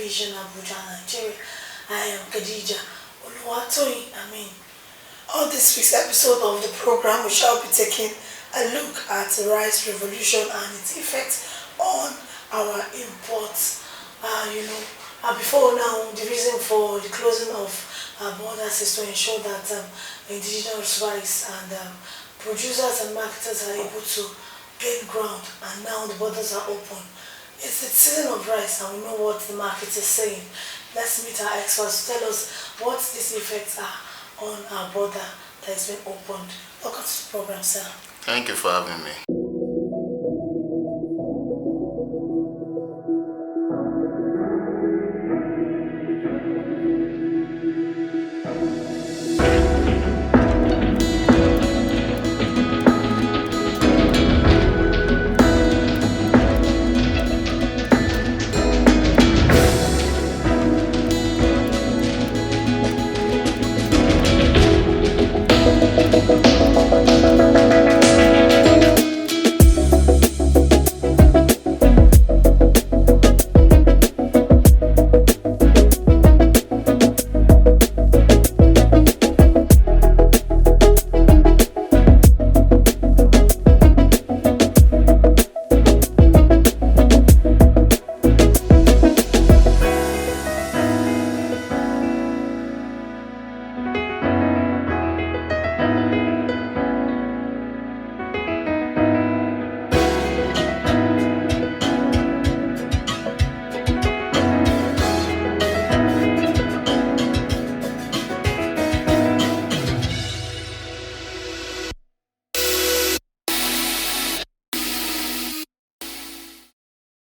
Television, Abuja, Nigeria. I am Khadija Oluwatoyin. On this week's episode of the program, we shall be taking a look at the rice revolution and its effect on our imports. Before now, the reason for the closing of borders is to ensure that indigenous rice and producers and marketers are able to gain ground, and now the borders are open. It's the season of rice and we know what the market is saying. Let's meet our experts to tell us what these effects are on our border that has been opened. Welcome to the program, sir. Thank you for having me.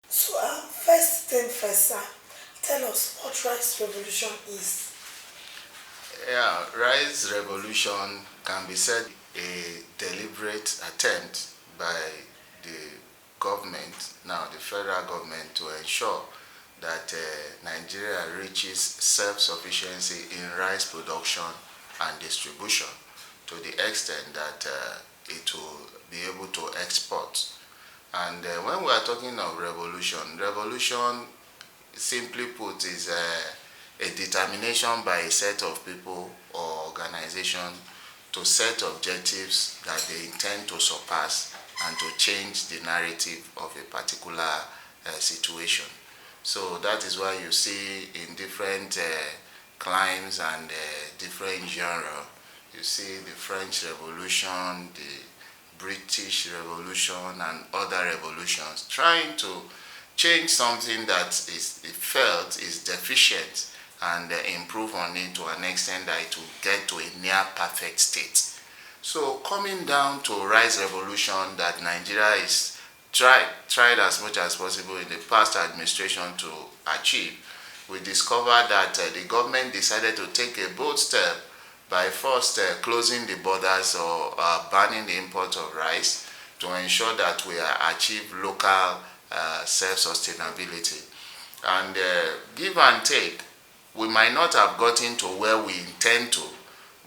So, first thing first, sir, tell us what rice revolution is. Yeah, rice revolution can be said a deliberate attempt by the government, now the federal government, to ensure that Nigeria reaches self-sufficiency in rice production and distribution to the extent that it will be able to export. And when we are talking of revolution simply put is a determination by a set of people or organization to set objectives that they intend to surpass and to change the narrative of a particular situation. So that is why you see in different climes and different genres, you see the French Revolution, the British Revolution and other revolutions trying to change something that is felt is deficient and improve on it to an extent that it will get to a near perfect state. So coming down to rice revolution that Nigeria is tried as much as possible in the past administration to achieve, we discovered that the government decided to take a bold step by first closing the borders or banning the import of rice to ensure that we achieve local self-sustainability. And give and take, we might not have gotten to where we intend to,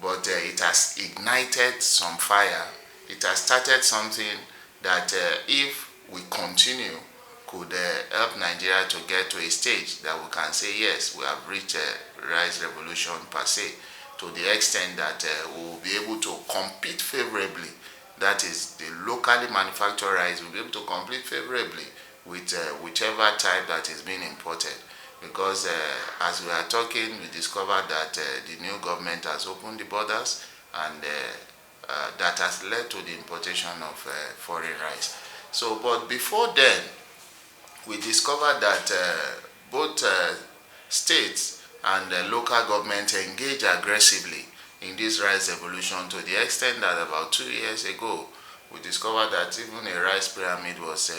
but it has ignited some fire. It has started something that if we continue could help Nigeria to get to a stage that we can say, yes, we have reached a rice revolution per se, to the extent that we will be able to compete favorably. That is, the locally manufactured rice will be able to compete favorably with whichever type that is being imported. Because as we are talking, we discovered that the new government has opened the borders, and that has led to the importation of foreign rice. So, but before then, we discovered that both states and the local government engage aggressively in this rice revolution to the extent that about 2 years ago, we discovered that even a rice pyramid was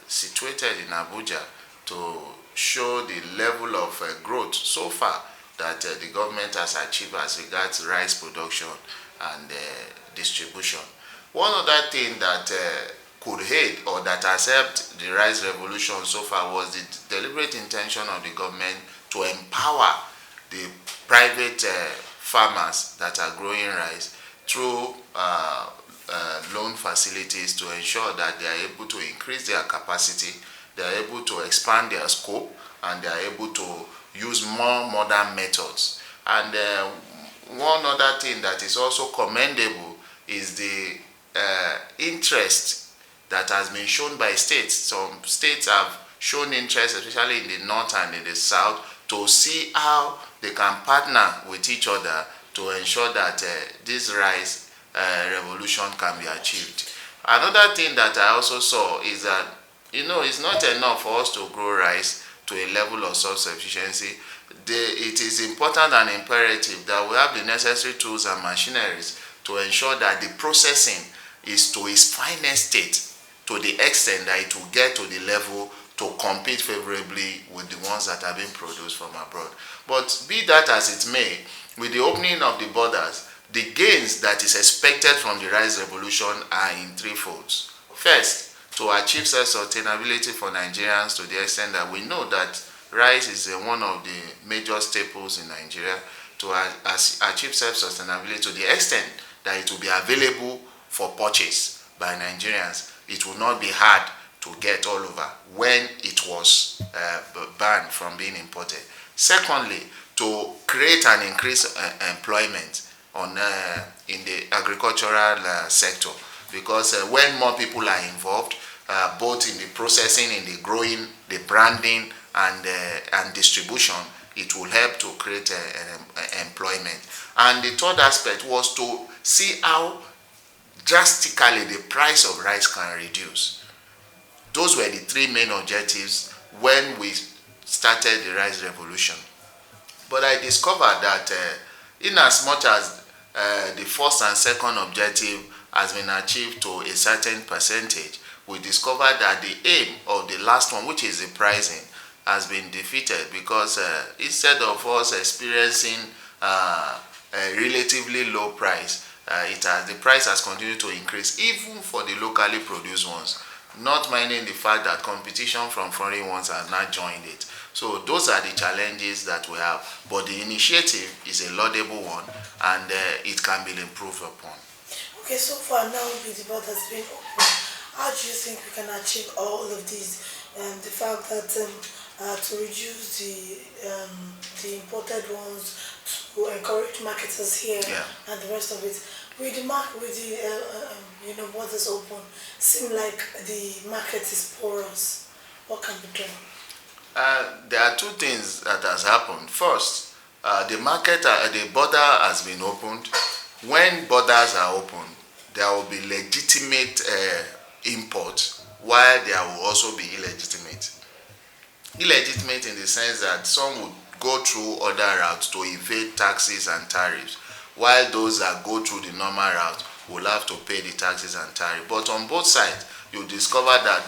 situated in Abuja to show the level of growth so far that the government has achieved as regards rice production and distribution. One other thing that could aid or that has helped the rice revolution so far was the deliberate intention of the government to empower the private farmers that are growing rice through loan facilities to ensure that they are able to increase their capacity, they are able to expand their scope, and they are able to use more modern methods. And one other thing that is also commendable is the interest that has been shown by states. Some states have shown interest, especially in the north and in the south, to see how they can partner with each other to ensure that this rice revolution can be achieved. Another thing that I also saw is that, it's not enough for us to grow rice to a level of self-sufficiency. It is important and imperative that we have the necessary tools and machineries to ensure that the processing is to its finest state, to the extent that it will get to the level to compete favorably with the ones that are being produced from abroad. But be that as it may, with the opening of the borders, the gains that is expected from the rice revolution are in three folds. First, to achieve self-sustainability for Nigerians, to the extent that we know that rice is one of the major staples in Nigeria, to achieve self-sustainability to the extent that it will be available for purchase by Nigerians. It will not be hard to get all over when it was banned from being imported. Secondly, to create and increase employment in the agricultural sector, because when more people are involved, both in the processing, in the growing, the branding, and distribution, it will help to create employment. And the third aspect was to see how drastically the price of rice can reduce. Those were the three main objectives when we started the rice revolution. But I discovered that in as much as the first and second objective has been achieved to a certain percentage, we discovered that the aim of the last one, which is the pricing, has been defeated, because instead of us experiencing a relatively low price, the price has continued to increase even for the locally produced ones, not minding the fact that competition from foreign ones has not joined it. So those are the challenges that we have, but the initiative is a laudable one, and it can be improved upon. Okay, so far now with the board has been open, how do you think we can achieve all of these? The fact that to reduce the imported ones, to encourage marketers here, and the rest of it. With the borders open, seem like the market is porous. What can be done? There are two things that has happened. First, the border has been opened. When borders are open, there will be legitimate import, while there will also be illegitimate. Illegitimate in the sense that some would go through other routes to evade taxes and tariffs, while those that go through the normal route will have to pay the taxes and tariffs. But on both sides, you discover that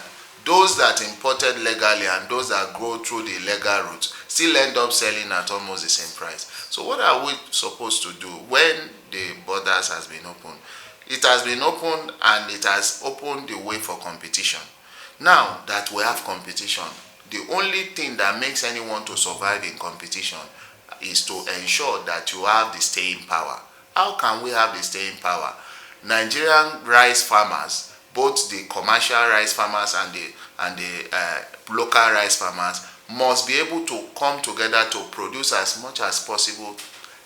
those that imported legally and those that go through the legal routes still end up selling at almost the same price. So what are we supposed to do when the borders has been opened? It has been opened, and it has opened the way for competition. Now that we have competition, the only thing that makes anyone to survive in competition is to ensure that you have the staying power. How can we have the staying power? Nigerian rice farmers, both the commercial rice farmers and the local rice farmers, must be able to come together to produce as much as possible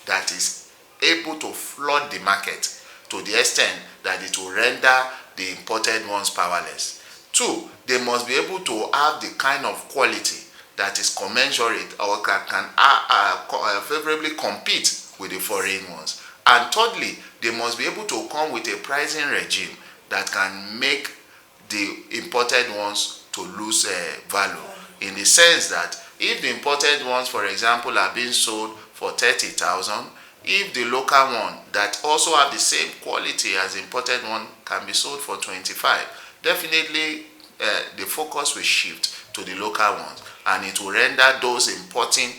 that is able to flood the market to the extent that it will render the imported ones powerless. Two, they must be able to have the kind of quality that is commensurate or can favorably compete with the foreign ones. And thirdly, they must be able to come with a pricing regime that can make the imported ones to lose value, in the sense that if the imported ones, for example, are being sold for 30,000, if the local one that also have the same quality as the imported one can be sold for 25, definitely the focus will shift to the local ones, and it will render those importing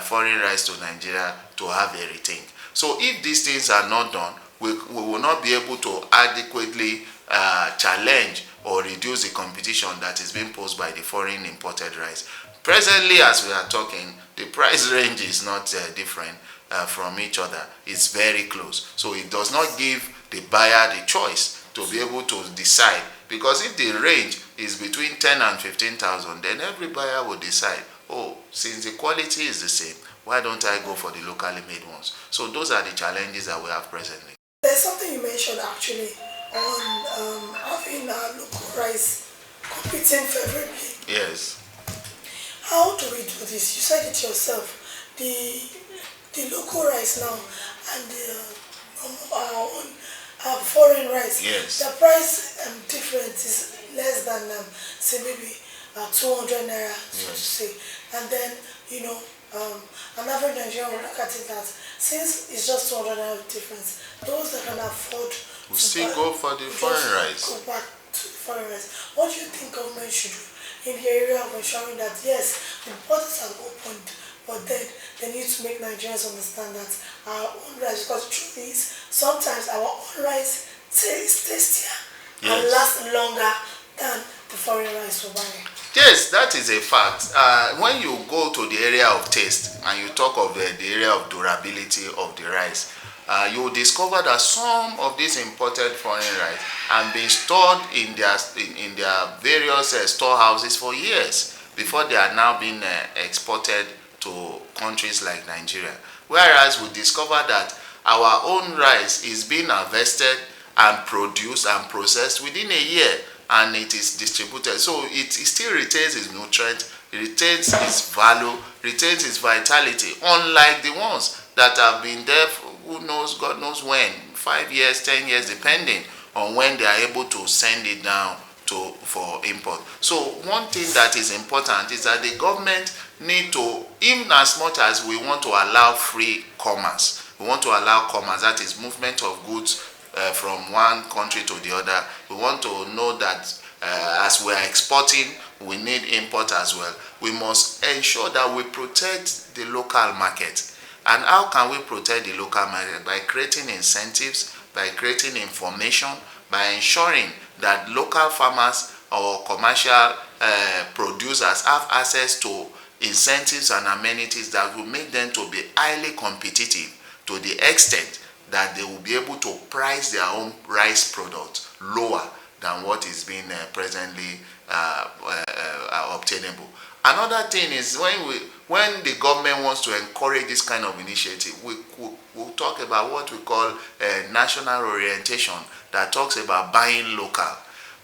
foreign rice to Nigeria to have a rethink. So if these things are not done, we will not be able to adequately challenge or reduce the competition that is being posed by the foreign imported rice. Presently, as we are talking, the price range is not different from each other. It's very close. So it does not give the buyer the choice to be able to decide, because if the range is between 10 and 15,000, then every buyer will decide oh, since the quality is the same, why don't I go for the locally made ones? So those are the challenges that we have presently. There's something you mentioned actually on having local rice competing favorably. Yes. How do we do this? You said it yourself. The local rice now and our own foreign rice. Yes. The price difference is less than say maybe 200 naira, so to say. And then an average Nigerian will look at it that since it's just 200 naira difference, those that can afford we still go for the foreign rice. Go back to the foreign rice. What do you think government should do in the area of ensuring that yes, the borders are opened, but then they need to make Nigerians understand that our own rice, because the truth is sometimes our own rice tastes tastier and lasts longer than the foreign rice we're buying. Yes, that is a fact. When you go to the area of taste and you talk of the area of durability of the rice, you will discover that some of these imported foreign rice have been stored in their various storehouses for years before they are now being exported to countries like Nigeria. Whereas we discover that our own rice is being harvested and produced and processed within a year, and it is distributed. So it still retains its nutrient, retains its value, retains its vitality, unlike the ones that have been there for who knows, God knows when, 5 years, 10 years, depending on when they are able to send it down for import. So one thing that is important is that the government need to, even as much as we want to allow free commerce, we want to allow commerce, that is movement of goods from one country to the other. We want to know that as we are exporting, we need import as well. We must ensure that we protect the local market. And how can we protect the local market? By creating incentives, by creating information, by ensuring that local farmers or commercial producers have access to incentives and amenities that will make them to be highly competitive to the extent that they will be able to price their own rice products lower than what is being presently obtainable. Another thing is when the government wants to encourage this kind of initiative, we'll talk about what we call national orientation that talks about buying local.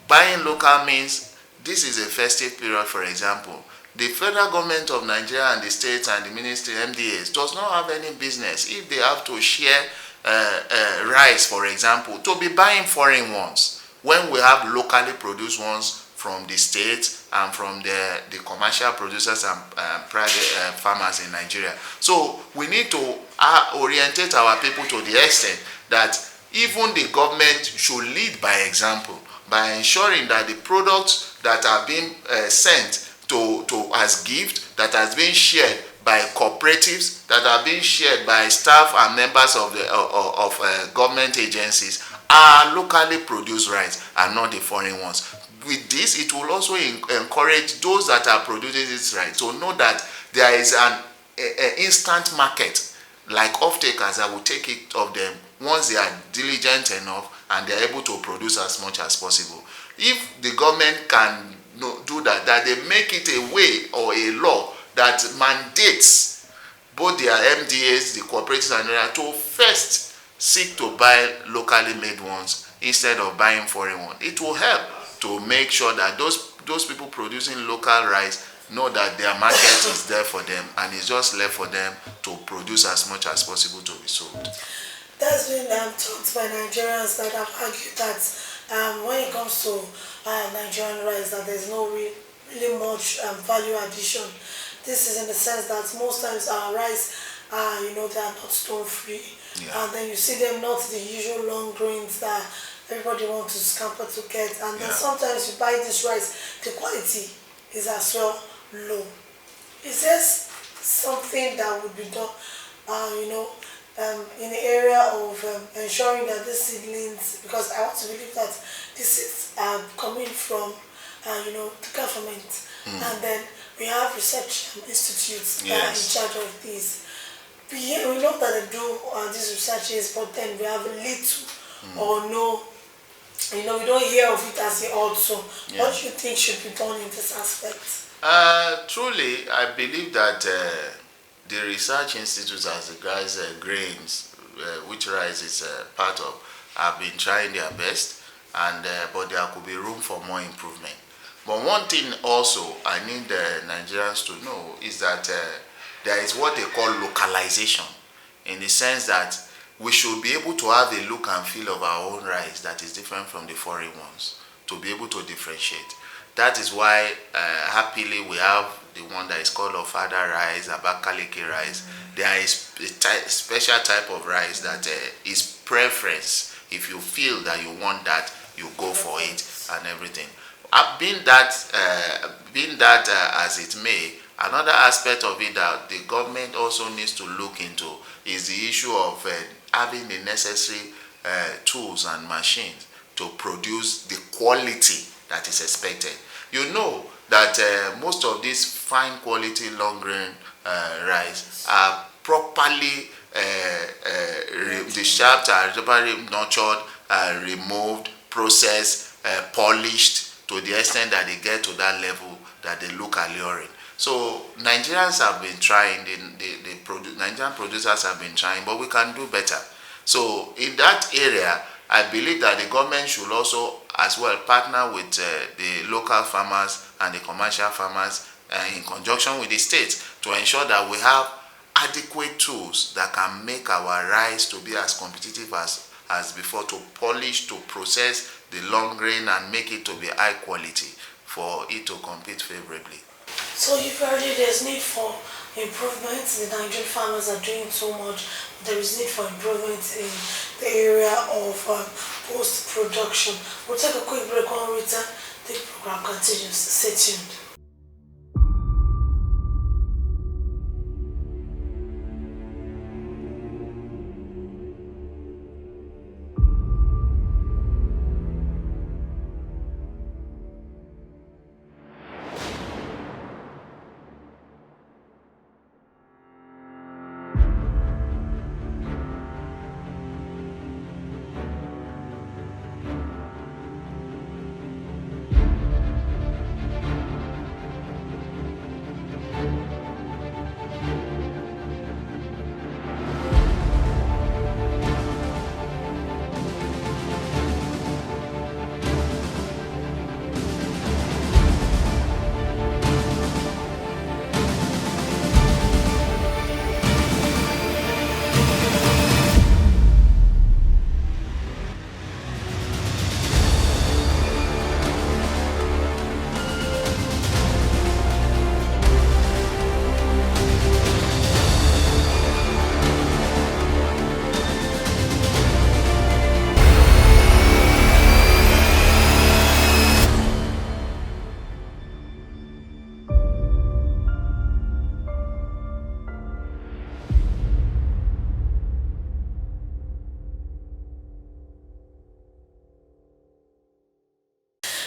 Buying local means this is a festive period, for example. The federal government of Nigeria and the states and the ministry, MDAs, does not have any business if they have to share rice, for example, to be buying foreign ones when we have locally produced ones from the states and from the commercial producers and private farmers in Nigeria. So we need to orientate our people to the extent that even the government should lead by example by ensuring that the products that are being sent to as gift, that has been shared by cooperatives, that are being shared by staff and members of the government agencies, are locally produced rice and not the foreign ones. With this, it will also encourage those that are producing this rice to know that there is an instant market, like off-takers that will take it of them once they are diligent enough and they are able to produce as much as possible. If the government can do that, that they make it a way or a law that mandates both their MDAs, the cooperatives and others to first seek to buy locally made ones instead of buying foreign ones. It will help to make sure that those people producing local rice know that their market is there for them and it's just left for them to produce as much as possible to be sold. That's been talked by Nigerians that have argued that when it comes to Nigerian rice, that there's no really much value addition. This is in the sense that most times our rice, they are not stone free. Yeah. And then you see them not the usual long grains that everybody wants to scamper to get. And then sometimes you buy this rice, the quality is as well low. Is there something that would be done, in the area of ensuring that these seedlings, because I want to believe that this is coming from, the government, and then we have research institutes that are in charge of this. We know that they do these researches, but then we have little or no, we don't hear of it as it also. What do you think should be done in this aspect? Truly, I believe that the research institutes, as the guys grains, which rice is part of, have been trying their best, and but there could be room for more improvement. But one thing also I need Nigerians to know is that there is what they call localization, in the sense that we should be able to have a look and feel of our own rice that is different from the foreign ones, to be able to differentiate. That is why happily we have the one that is called Ofada rice, Abakaliki rice. There is a special type of rice that is preference. If you feel that you want that, you go for it and everything. Being that as it may, another aspect of it that the government also needs to look into is the issue of having the necessary tools and machines to produce the quality that is expected. You know that most of these fine quality long grain rice are properly the shafts are properly nurtured, removed, processed, polished to the extent that they get to that level that they look alluring. So Nigerians have been trying, Nigerian producers have been trying, but we can do better. So in that area, I believe that the government should also as well partner with the local farmers and the commercial farmers in conjunction with the states to ensure that we have adequate tools that can make our rice to be as competitive as before, to polish, to process the long grain and make it to be high quality for it to compete favorably. So you've heard it, there's need for improvements. The Nigerian farmers are doing so much. There is need for improvements in the area of post-production. We'll take a quick break. When we return, the program continues. Stay tuned.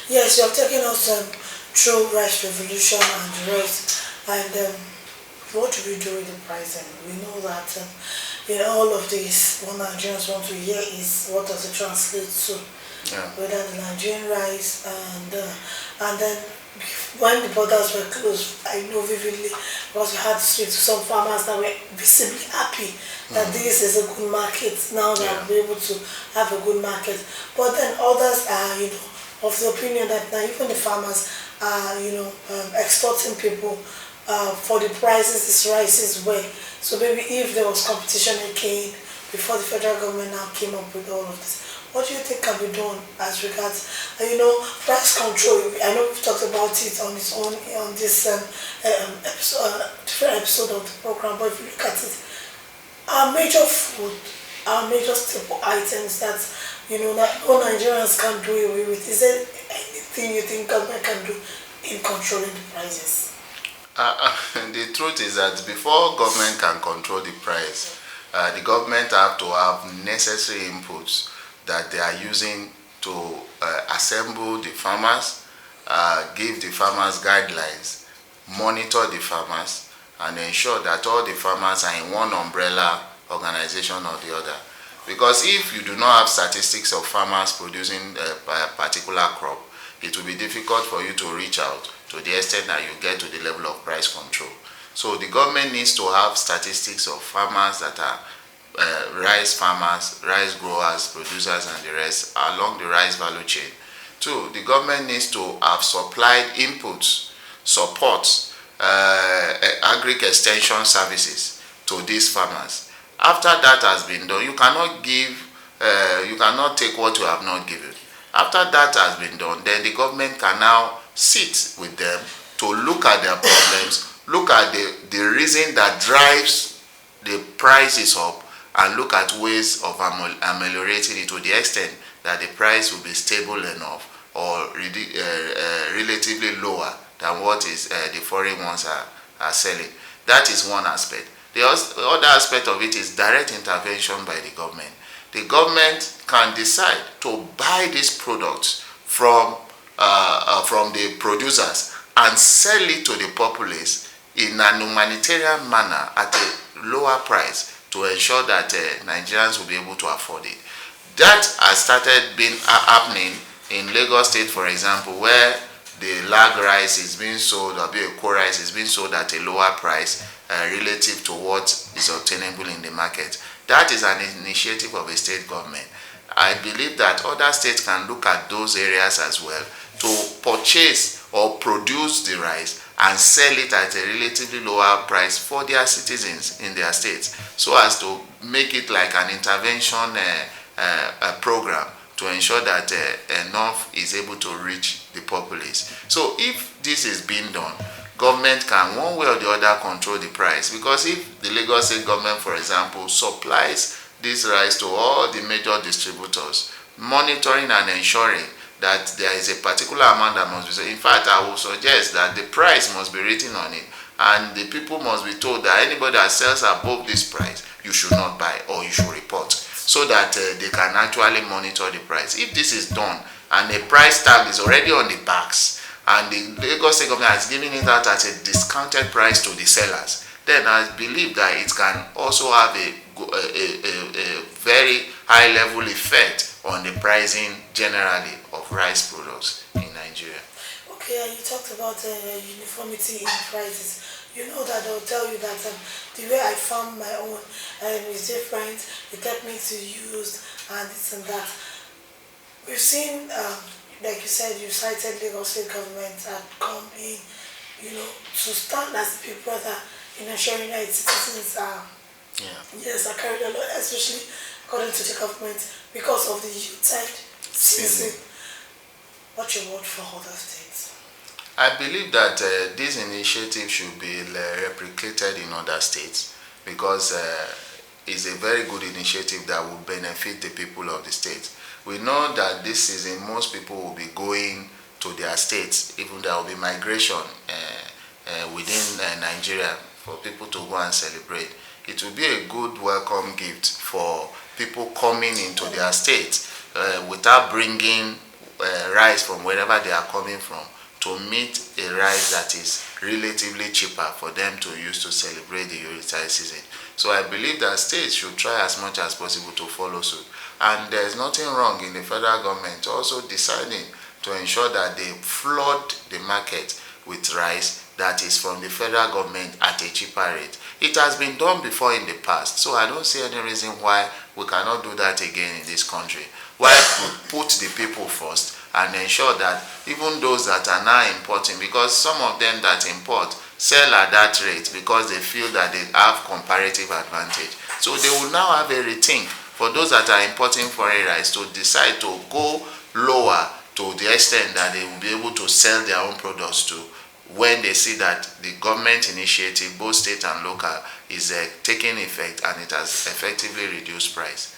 Yes, you have taken us through rice revolution and the rest. And what do we do with the pricing? We know that in all of this, what Nigerians want to hear is what does it translate to? Yeah. Whether the Nigerian rice and then when the borders were closed, I know vividly because we had to speak to some farmers that were visibly happy that this is a good market now that we'll be able to have a good market. But then others are, of the opinion that now even the farmers are, extorting people for the prices this rice is way. So maybe if there was competition again before the federal government now came up with all of this, what do you think can be done as regards, price control? I know we've talked about it on its own on this different episode of the program, but if you look at it, our major food, our major staple items that that all Nigerians can do away with. Is there anything you think government can do in controlling the prices? The truth is that before government can control the price, the government have to have necessary inputs that they are using to assemble the farmers, give the farmers guidelines, monitor the farmers, and ensure that all the farmers are in one umbrella organization or the other. Because if you do not have statistics of farmers producing a particular crop, it will be difficult for you to reach out to the extent that you get to the level of price control. So the government needs to have statistics of farmers that are rice farmers, rice growers, producers, and the rest along the rice value chain. Two, the government needs to have supplied inputs, support, agric extension services to these farmers. After that has been done, you cannot take what you have not given. After that has been done, then the government can now sit with them to look at their problems, look at the reason that drives the prices up, and look at ways of ameliorating it to the extent that the price will be stable enough or relatively lower than what is the foreign ones are selling. That is one aspect. The other aspect of it is direct intervention by the government. The government can decide to buy these products from the producers and sell it to the populace in an humanitarian manner at a lower price to ensure that Nigerians will be able to afford it. That has started being happening in Lagos State, for example, where the lag rice is being sold, or the core rice is being sold at a lower price relative to what is obtainable in the market. That is an initiative of a state government. I believe that other states can look at those areas as well to purchase or produce the rice and sell it at a relatively lower price for their citizens in their states, so as to make it like an intervention program to ensure that enough is able to reach the populace. So if this is being done, government can one way or the other control the price, because if the Lagos State government, for example, supplies this rice to all the major distributors, monitoring and ensuring that there is a particular amount that must be sold. In fact, I will suggest that the price must be written on it, and the people must be told that anybody that sells above this price, you should not buy or you should report, so that they can actually monitor the price. If this is done and a price tag is already on the bags and the Lagos State government has given it out at a discounted price to the sellers, then I believe that it can also have a very high level effect on the pricing generally of rice products in Nigeria. Okay, and you talked about uniformity in prices. You know that they'll tell you that the way I farm my own is different, the techniques you used, and this and that. We've seen, like you said, you cited Lagos State government had come in, to stand as the big brother in ensuring that its citizens are carried along, especially according to the government, because of the Yuletide season. What's your word for other states? I believe that this initiative should be replicated in other states, because it's a very good initiative that will benefit the people of the state. We know that this season most people will be going to their states, even there will be migration within Nigeria for people to go and celebrate. It will be a good welcome gift for people coming into their state without bringing rice from wherever they are coming from, to meet a rice that is relatively cheaper for them to use to celebrate the Yuletide season. So I believe that states should try as much as possible to follow suit. And there's nothing wrong in the federal government also deciding to ensure that they flood the market with rice that is from the federal government at a cheaper rate. It has been done before in the past, so I don't see any reason why we cannot do that again in this country. Why we put the people first and ensure that even those that are now importing, because some of them that import sell at that rate because they feel that they have comparative advantage. So they will now have a rethink for those that are importing foreign rice to decide to go lower to the extent that they will be able to sell their own products to, when they see that the government initiative, both state and local, is taking effect and it has effectively reduced price.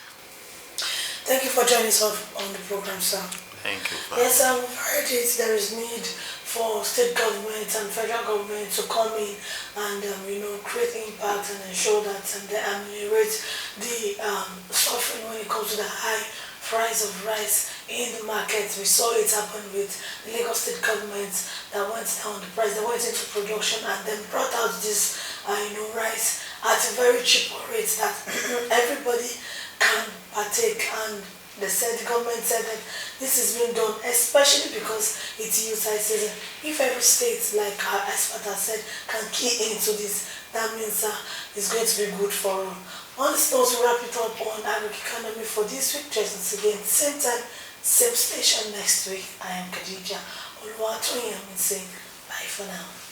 Thank you for joining us on the program, sir. Thank you. Yes, we've heard it. There is need for state governments and federal government to come in and create impact and ensure that they ameliorate the suffering when it comes to the high price of rice in the market. We saw it happen with the Lagos State government that went down the price. They went into production and then brought out this rice at a very cheap rate that everybody can partake, and the government said that this is being done especially because it's youth high season. If every state, like our expert has said, can key into this, that means it's going to be good for all. On this note, we wrap it up on Agric Economy for this week. Just once again, same time, same station next week. I am Khadija Oluwatoyin. I'm saying bye for now.